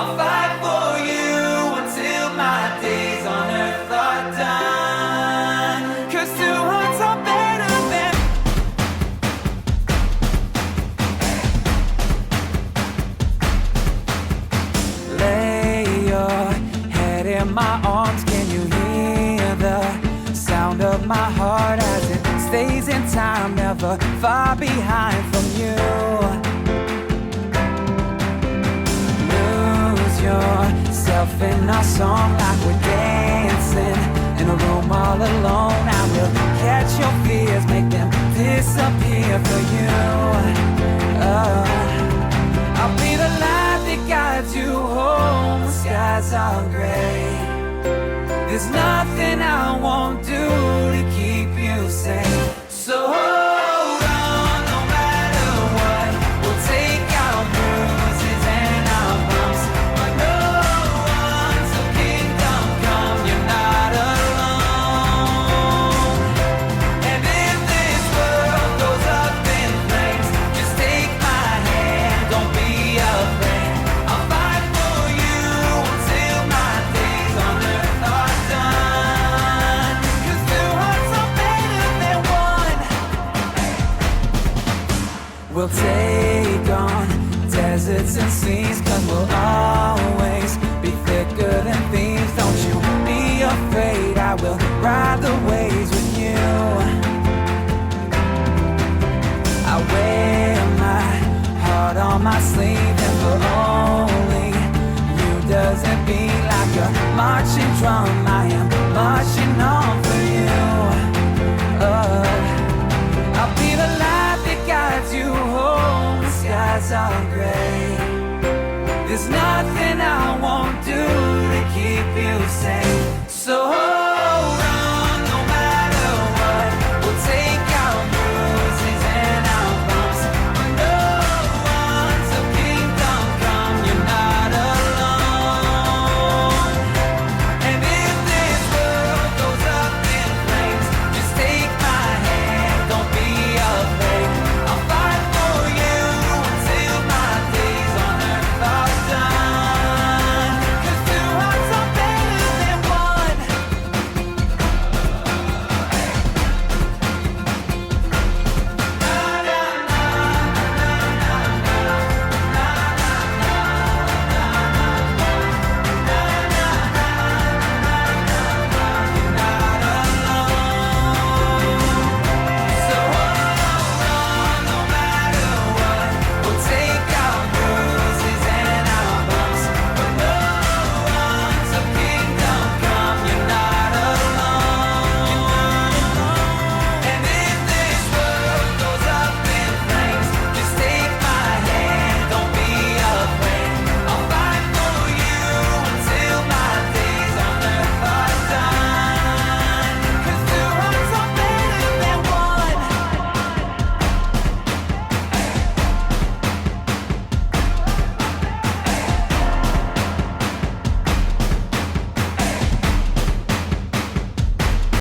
I'll fight for you until my days on earth are done. 'Cause two hearts are better than. Lay your head in my arms. Can you hear the sound of my heart as it stays in time, never far behind from you? Lose yourself in our song like we're dancing in a room all alone. I will catch your fears, make them disappear for you. I'll be the light that guides you home. The skies are gray. There's nothing I won't do to keep you safe. So hold on, no matter what. We'll take our bruises and our bumps, but no one till kingdom come. You're not alone. And if this world goes up in flames, just take my hand, don't be afraid. I'll fight for you until my days on earth are done. 'Cause two hearts are better than one. We'll take on deserts and seas, 'cause we'll always be thicker than thieves. Don't you be afraid, I will ride the waves with you. I wear my heart on my sleeve, and for only you does it beat like a marching drum. I am marching on for you. I'll be the light that guides you home. The skies are gray. There's nothing I won't do to keep you safe. So